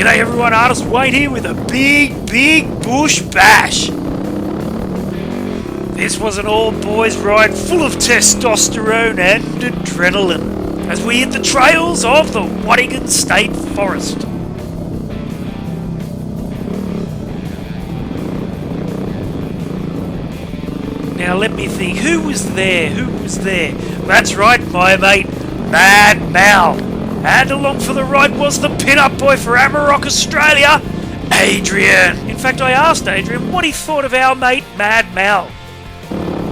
G'day everyone, Artist Wayne here with a big bush bash. This was an all-boys ride full of testosterone and adrenaline as we hit the trails of the Waddingon State Forest. Now let me think, who was there? That's right, my mate, Mad Mal. And along for the ride was the pin-up boy for Amarok, Australia, Adrian. In fact, I asked Adrian what he thought of our mate, Mad Mal.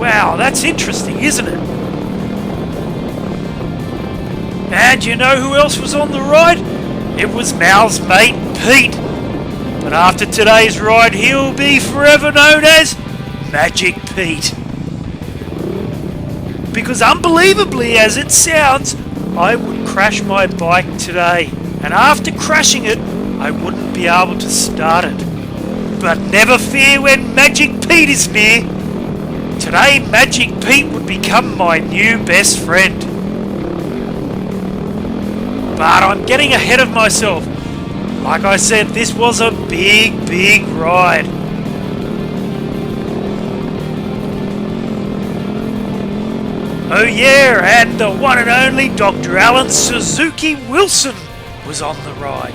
Wow, that's interesting, isn't it? And you know who else was on the ride? It was Mal's mate, Pete. But after today's ride, he'll be forever known as Magic Pete. Because unbelievably as it sounds, I would crash my bike today, and after crashing it, I wouldn't be able to start it. But never fear when Magic Pete is near. Today, Magic Pete would become my new best friend. But I'm getting ahead of myself. Like I said, this was a big ride. Oh yeah, and the one and only Dr. Alan Suzuki Wilson was on the ride.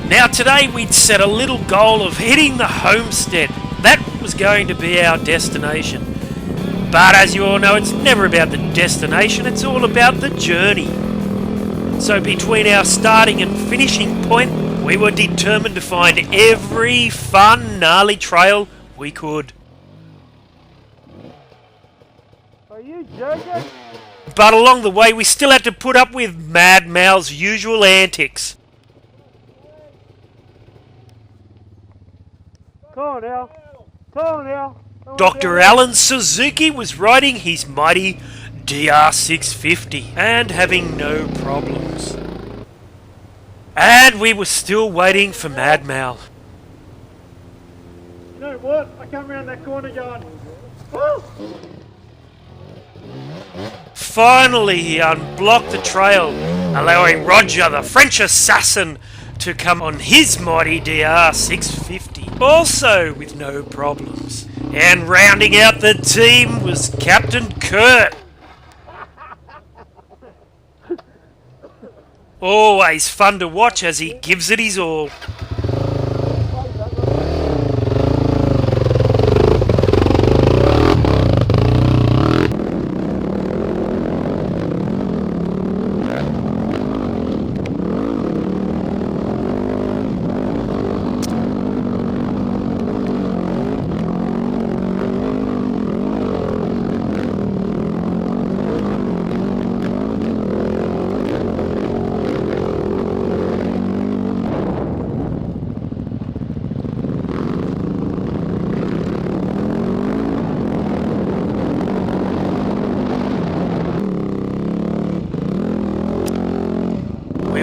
Now today we'd set a little goal of hitting the homestead. That was going to be our destination. But as you all know, it's never about the destination, it's all about the journey. So between our starting and finishing point, we were determined to find every fun, gnarly trail we could. Are you joking? But along the way, we still had to put up with Mad Mal's usual antics. Come on now. Dr. Alan Suzuki was riding his mighty DR650 and having no problems. And we were still waiting for Mad Mal. You know what? I come around that corner going, woo! Finally, he unblocked the trail, allowing Roger, the French assassin, to come on his mighty DR650, also with no problems. And rounding out the team was Captain Kurt. Always fun to watch as he gives it his all.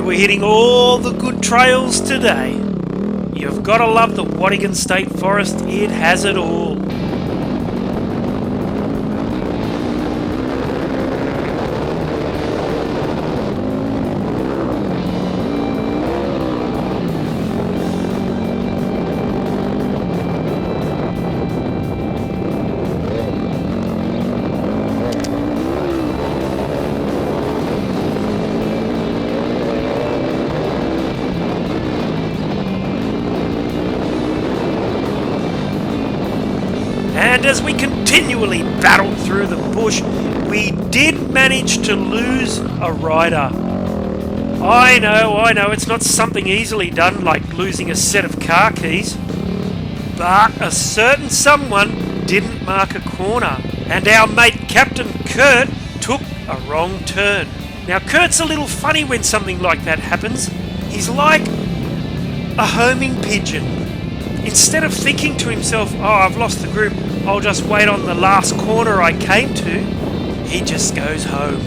We're hitting all the good trails today. You've got to love the Waddingon State Forest, it has it all. And as we continually battled through the bush, we did manage to lose a rider. I know, it's not something easily done like losing a set of car keys. But a certain someone didn't mark a corner, and our mate Captain Kurt took a wrong turn. Now Kurt's a little funny when something like that happens. He's like a homing pigeon. Instead of thinking to himself, oh, I've lost the group, I'll just wait on the last corner I came to, he just goes home.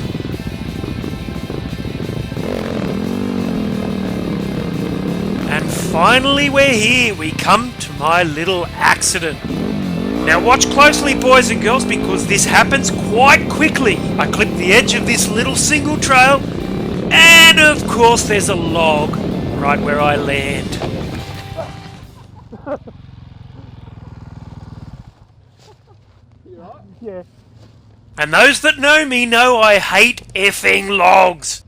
And finally we're here, we come to my little accident. Now watch closely, boys and girls, because this happens quite quickly. I clip the edge of this little single trail and And of course there's a log right where I land. Yeah. And those that know me know I hate effing logs.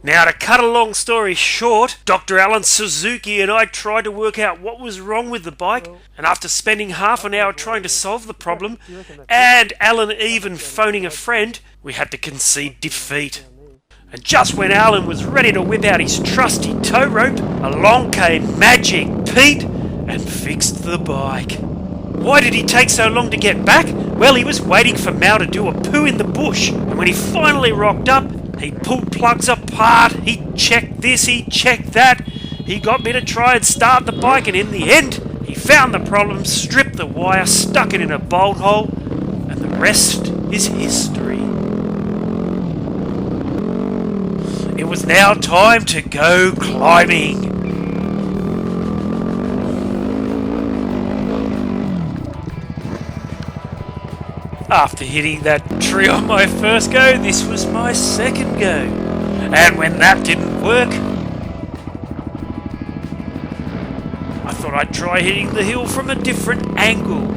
Now, to cut a long story short, Dr. Alan Suzuki and I tried to work out what was wrong with the bike, and after spending half an hour trying to solve the problem, and Alan even phoning a friend, we had to concede defeat. And just when Alan was ready to whip out his trusty tow rope, along came Magic Pete and fixed the bike. Why did he take so long to get back? Well, he was waiting for Mal to do a poo in the bush, and when he finally rocked up, he pulled plugs apart, he checked this, he checked that, he got me to try and start the bike, and in the end, he found the problem, stripped the wire, stuck it in a bolt hole, and the rest is history. It was now time to go climbing. After hitting that tree on my first go, this was my second go. And when that didn't work, I thought I'd try hitting the hill from a different angle.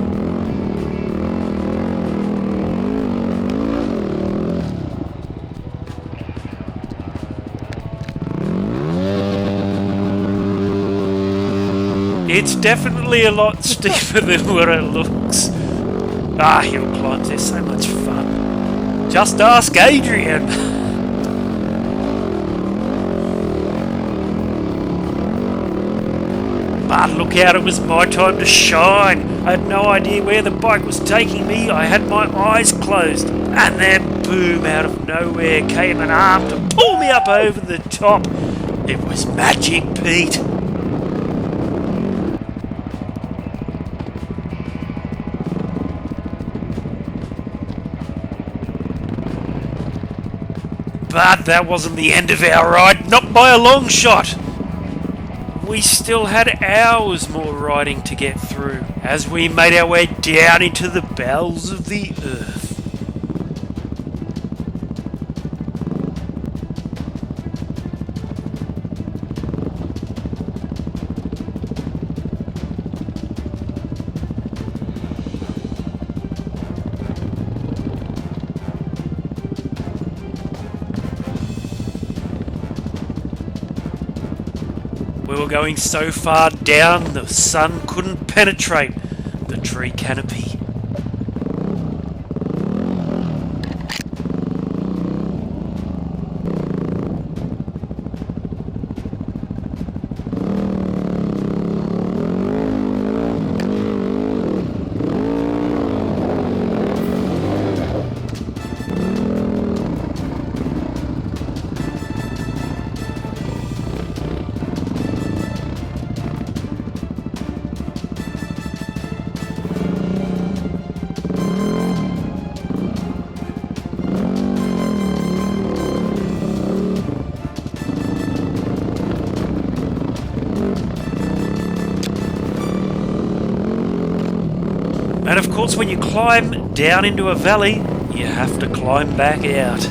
It's definitely a lot steeper than what it looks. Ah, hill climbs, they're so much fun. Just ask Adrian. But look out, it was my time to shine. I had no idea where the bike was taking me. I had my eyes closed. And then boom, out of nowhere came an arm to pull me up over the top. It was Magic Pete. But that wasn't the end of our ride, not by a long shot. We still had hours more riding to get through as we made our way down into the bowels of the earth. We were going so far down the sun couldn't penetrate the tree canopy. And of course, when you climb down into a valley, you have to climb back out.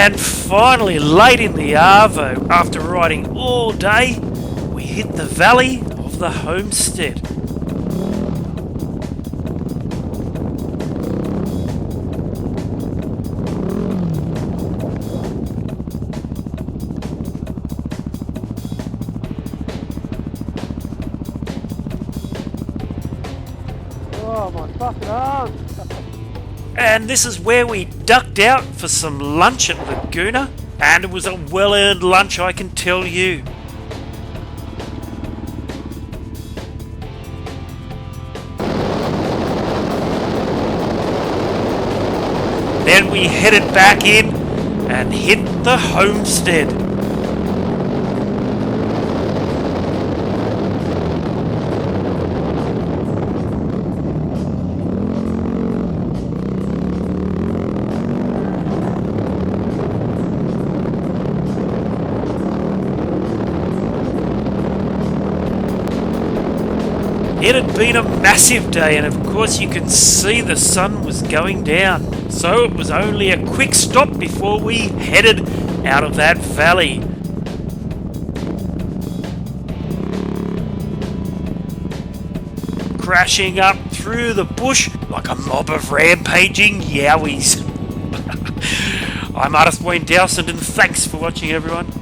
And finally, late in the Arvo, after riding all day, we hit the valley of the homestead. Oh my fucking arms! And this is where we ducked out for some lunch at Laguna, and it was a well-earned lunch, I can tell you. Then we headed back in and hit the homestead. It had been a massive day, and of course you can see the sun was going down, so it was only a quick stop before we headed out of that valley. Crashing up through the bush like a mob of rampaging yowies. I'm Artist Wayne Dowson, and thanks for watching, everyone.